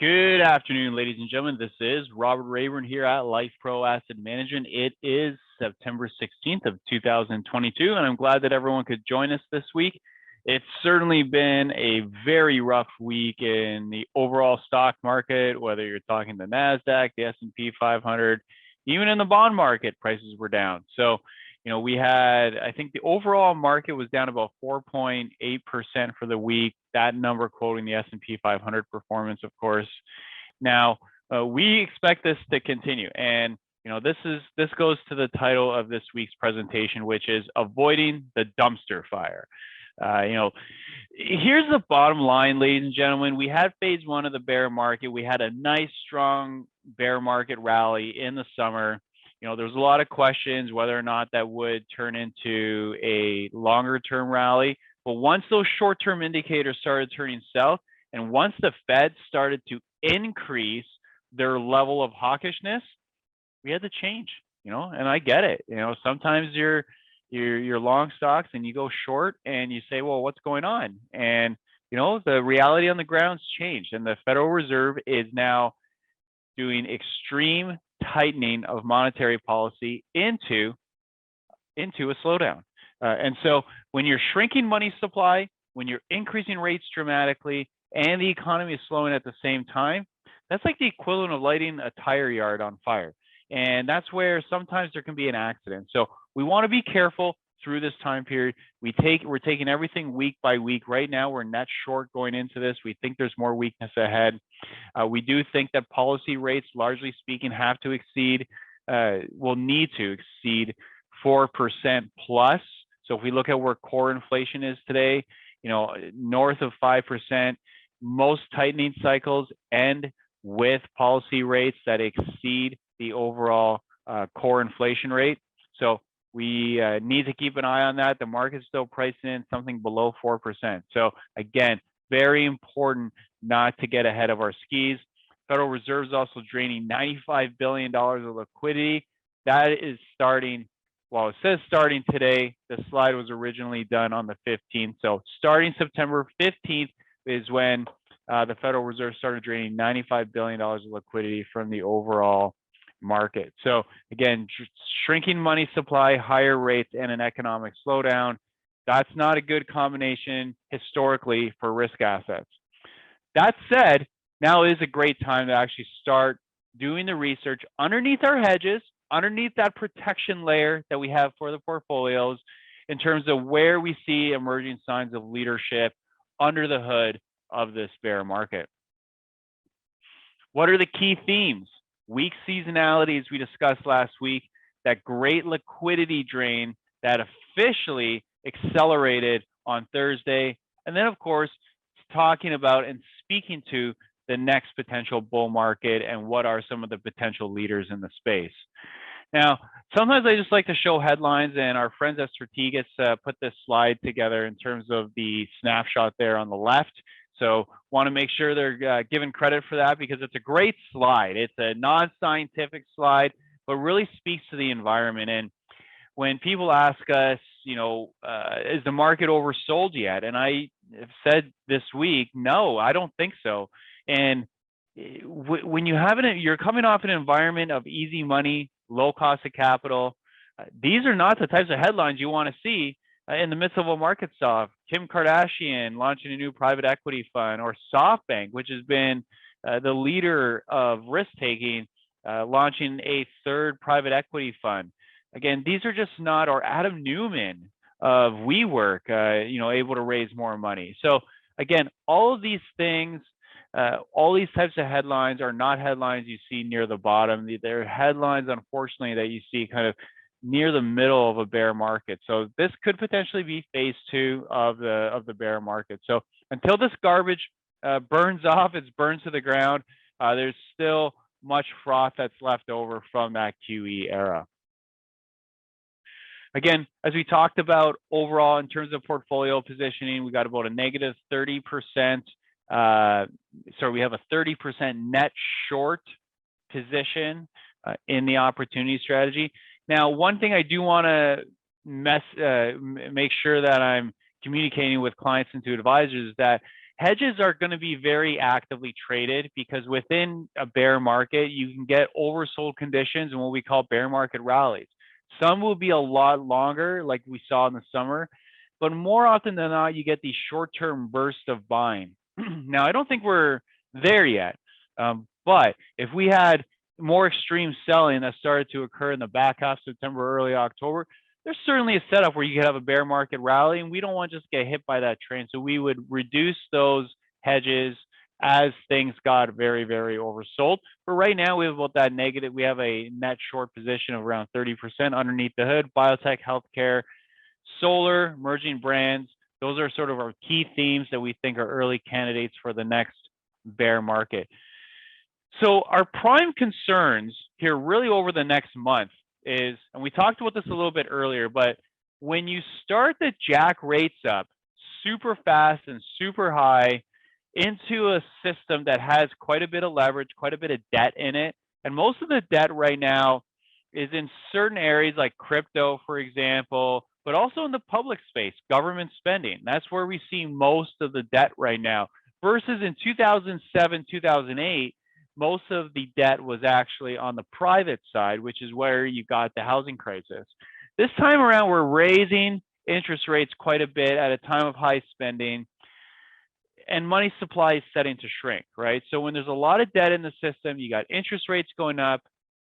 Good afternoon, ladies and gentlemen. This is Robert Rayburn here at Life Pro Asset Management. It is September 16th of 2022, and I'm glad that everyone could join us this week. It's certainly been a very rough week in the overall stock market, whether you're talking the NASDAQ, the S&P 500, even in the bond market, prices were down. So, we had, I think the overall market was down about 4.8% for the week. That number quoting the S&P 500 performance, of course. Now, we expect this to continue. And, this goes to the title of this week's presentation, which is Avoiding the Dumpster Fire. Here's the bottom line, ladies and gentlemen. We had phase one of the bear market. We had a nice, strong bear market rally in the summer. There's a lot of questions whether or not that would turn into a longer term rally. But once those short term indicators started turning south, and once the Fed started to increase their level of hawkishness, we had to change, and I get it. Sometimes you're long stocks and you go short and you say, well, what's going on? And, the reality on the ground's changed, and the Federal Reserve is now doing extreme tightening of monetary policy into a slowdown. And so when you're shrinking money supply, when you're increasing rates dramatically, and the economy is slowing at the same time, that's like the equivalent of lighting a tire yard on fire. And that's where sometimes there can be an accident. So we want to be careful through this time period. We're taking everything week by week. Right now, we're net short going into this. We think there's more weakness ahead. We do think that policy rates, largely speaking, will need to exceed 4% plus. So if we look at where core inflation is today, north of 5%, most tightening cycles end with policy rates that exceed the overall core inflation rate. So we need to keep an eye on that. The market's still pricing in something below 4%. So again, very important not to get ahead of our skis. Federal Reserve is also draining $95 billion of liquidity. That is starting, well, it says starting today. The slide was originally done on the 15th. So starting September 15th is when the Federal Reserve started draining $95 billion of liquidity from the overall market. So again, shrinking money supply, higher rates, and an economic slowdown, that's not a good combination historically for risk assets. That said, now is a great time to actually start doing the research underneath our hedges, underneath that protection layer that we have for the portfolios, in terms of where we see emerging signs of leadership under the hood of this bear market. What are the key themes? Weak seasonality, as we discussed last week, that great liquidity drain that officially accelerated on Thursday. And then, of course, talking about and speaking to the next potential bull market and what are some of the potential leaders in the space. Now, sometimes I just like to show headlines, and our friends at Strategas put this slide together in terms of the snapshot there on the left. So want to make sure they're given credit for that, because it's a great slide. It's a non-scientific slide, but really speaks to the environment. And when people ask us, is the market oversold yet? And I have said this week, no, I don't think so. And when you're coming off an environment of easy money, low cost of capital, these are not the types of headlines you want to see in the midst of a market soft. Kim Kardashian launching a new private equity fund, or SoftBank, which has been the leader of risk-taking, launching a third private equity fund. Again, these are just not, or Adam Newman of WeWork, able to raise more money. So again, all of these things, all these types of headlines are not headlines you see near the bottom. They're headlines, unfortunately, that you see kind of near the middle of a bear market. So this could potentially be phase two of the bear market. So until this garbage burns off, it's burned to the ground, there's still much froth that's left over from that QE era. Again, as we talked about overall in terms of portfolio positioning, we got about a negative 30%. So we have a 30% net short position in the opportunity strategy. Now, one thing I do want to make sure that I'm communicating with clients and to advisors is that hedges are going to be very actively traded because within a bear market, you can get oversold conditions and what we call bear market rallies. Some will be a lot longer, like we saw in the summer, but more often than not, you get these short-term bursts of buying. Now, I don't think we're there yet, but if we had more extreme selling that started to occur in the back half of September, early October, there's certainly a setup where you could have a bear market rally, and we don't want to just get hit by that train. So we would reduce those hedges as things got very, very oversold. But right now, we have about that negative. We have a net short position of around 30% underneath the hood. Biotech, healthcare, solar, emerging brands. Those are sort of our key themes that we think are early candidates for the next bear market. So our prime concerns here really over the next month is, and we talked about this a little bit earlier, but when you start to jack rates up super fast and super high into a system that has quite a bit of leverage, quite a bit of debt in it, and most of the debt right now is in certain areas like crypto, for example, but also in the public space, government spending. That's where we see most of the debt right now. Versus in 2007, 2008, most of the debt was actually on the private side, which is where you got the housing crisis. This time around, we're raising interest rates quite a bit at a time of high spending, and money supply is setting to shrink, right? So when there's a lot of debt in the system, you got interest rates going up,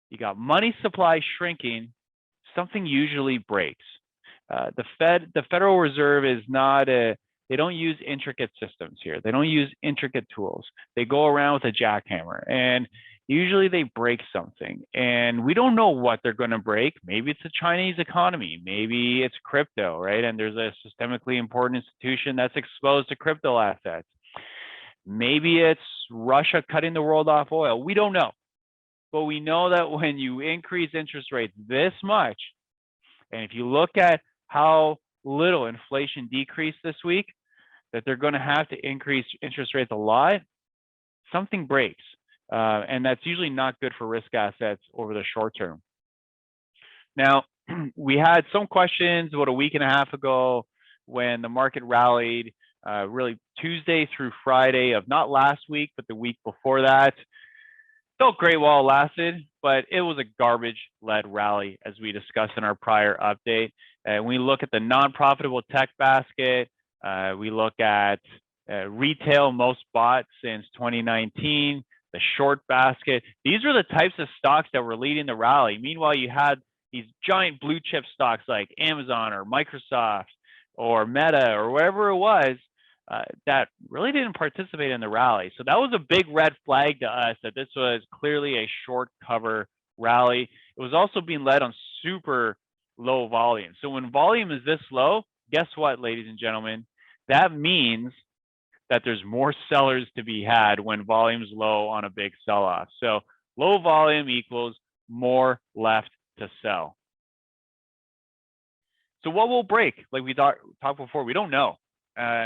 you got money supply shrinking, something usually breaks. The Federal Reserve is not they don't use intricate systems here. They don't use intricate tools. They go around with a jackhammer, and usually they break something. And we don't know what they're going to break. Maybe it's the Chinese economy. Maybe it's crypto, right? And there's a systemically important institution that's exposed to crypto assets. Maybe it's Russia cutting the world off oil. We don't know. But we know that when you increase interest rates this much, and if you look at how little inflation decreased this week, that they're going to have to increase interest rates a lot, something breaks. And that's usually not good for risk assets over the short term. Now, we had some questions about a week and a half ago when the market rallied, really Tuesday through Friday of not last week, but the week before that. Felt great while it lasted, but it was a garbage-led rally, as we discussed in our prior update. And we look at the non-profitable tech basket. We look at retail most bought since 2019, the short basket. These are the types of stocks that were leading the rally. Meanwhile, you had these giant blue chip stocks like Amazon or Microsoft or Meta or wherever it was that really didn't participate in the rally. So that was a big red flag to us that this was clearly a short cover rally. It was also being led on super low volume. So when volume is this low, guess what, ladies and gentlemen? That means that there's more sellers to be had when volume's low on a big sell-off. So low volume equals more left to sell. So what will break? Like we talked before, we don't know.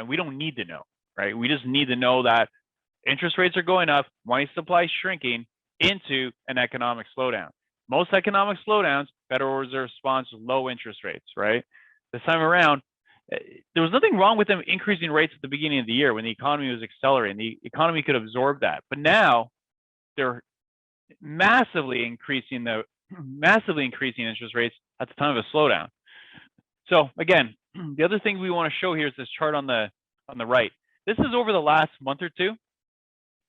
We don't need to know, right? We just need to know that interest rates are going up, money supply is shrinking into an economic slowdown. Most economic slowdowns, Federal Reserve responds to low interest rates, right? This time around, there was nothing wrong with them increasing rates at the beginning of the year when the economy was accelerating. The economy could absorb that. But now they're massively increasing interest rates at the time of a slowdown. So again, the other thing we want to show here is this chart on the right. This is over the last month or two.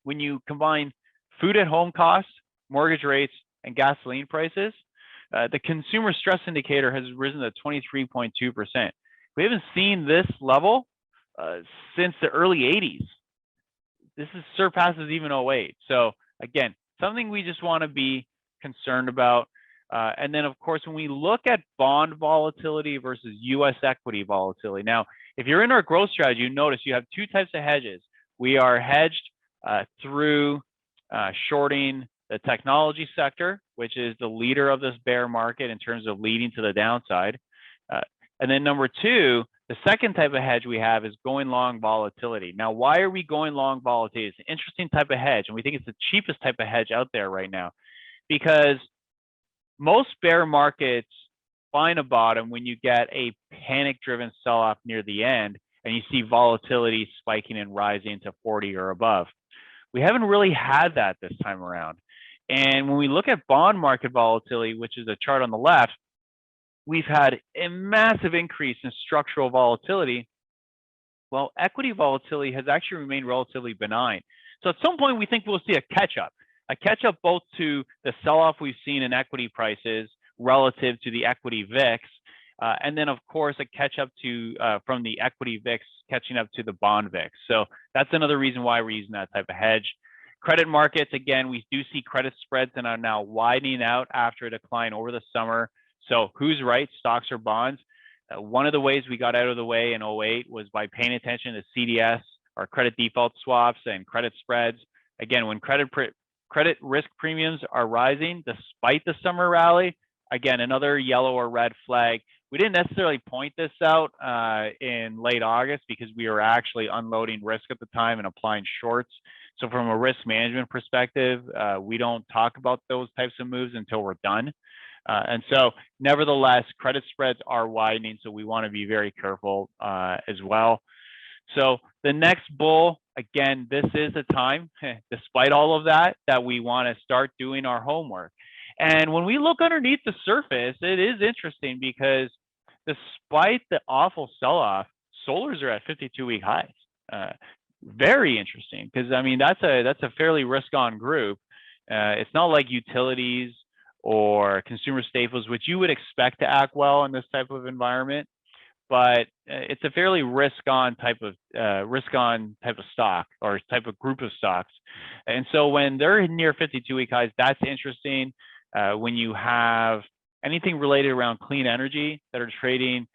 When you combine food at home costs, mortgage rates, and gasoline prices, the consumer stress indicator has risen to 23.2%. We haven't seen this level since the early 80s. This surpasses even 08. So again, something we just want to be concerned about. And then, of course, when we look at bond volatility versus U.S. equity volatility. Now, if you're in our growth strategy, you notice you have two types of hedges. We are hedged through shorting the technology sector, which is the leader of this bear market in terms of leading to the downside. And then number two, the second type of hedge we have is going long volatility. Now, why are we going long volatility? It's an interesting type of hedge, and we think it's the cheapest type of hedge out there right now, because most bear markets find a bottom when you get a panic-driven sell-off near the end, and you see volatility spiking and rising to 40 or above. We haven't really had that this time around. And when we look at bond market volatility, which is a chart on the left, we've had a massive increase in structural volatility. Well, equity volatility has actually remained relatively benign. So at some point, we think we'll see a catch up both to the sell-off we've seen in equity prices relative to the equity VIX, and then of course a catch up to from the equity VIX catching up to the bond VIX. So that's another reason why we're using that type of hedge. Credit markets, again, we do see credit spreads that are now widening out after a decline over the summer. So who's right, stocks or bonds? One of the ways we got out of the way in 2008 was by paying attention to CDS, or credit default swaps, and credit spreads. Again, when credit risk premiums are rising despite the summer rally, again, another yellow or red flag. We didn't necessarily point this out in late August because we were actually unloading risk at the time and applying shorts. So from a risk management perspective, we don't talk about those types of moves until we're done. And so nevertheless, credit spreads are widening, so we want to be very careful as well. So the next bull, again, this is a time, despite all of that, that we want to start doing our homework. And when we look underneath the surface, it is interesting because despite the awful sell-off, solars are at 52-week highs. Very interesting, because I mean that's a fairly risk-on group. It's not like utilities or consumer staples, which you would expect to act well in this type of environment, but it's a fairly risk-on type of stock or type of group of stocks. And so when they're near 52-week highs, that's interesting. When you have anything related around clean energy that are trading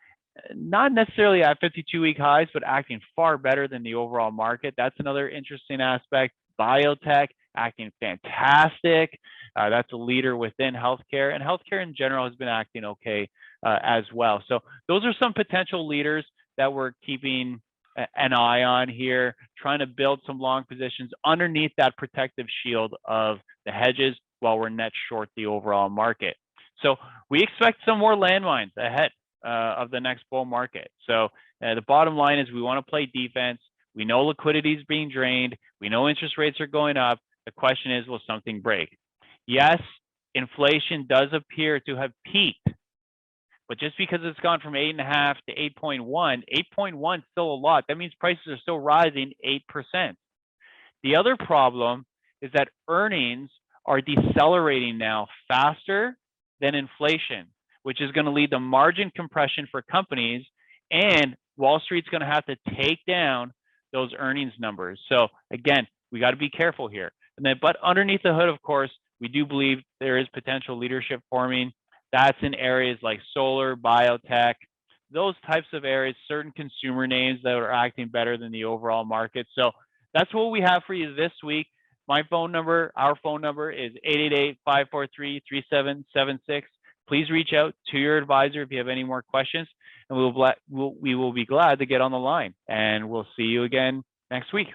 not necessarily at 52-week highs, but acting far better than the overall market, that's another interesting aspect. Biotech acting fantastic. That's a leader within healthcare, and healthcare in general has been acting okay as well. So those are some potential leaders that we're keeping an eye on here, trying to build some long positions underneath that protective shield of the hedges while we're net short the overall market. So we expect some more landmines ahead of the next bull market. So the bottom line is we want to play defense. We know liquidity is being drained. We know interest rates are going up. The question is, will something break? Yes, inflation does appear to have peaked, but just because it's gone from 8.5 to 8.1, 8.1 is still a lot. That means prices are still rising 8%. The other problem is that earnings are decelerating now faster than inflation, which is going to lead to margin compression for companies, and Wall Street's going to have to take down those earnings numbers. So again, we got to be careful here. And then, but underneath the hood, of course, we do believe there is potential leadership forming. That's in areas like solar, biotech, those types of areas, certain consumer names that are acting better than the overall market. So that's what we have for you this week. My phone number, our phone number is 888-543-3776. Please reach out to your advisor if you have any more questions, and we will be glad to get on the line. And we'll see you again next week.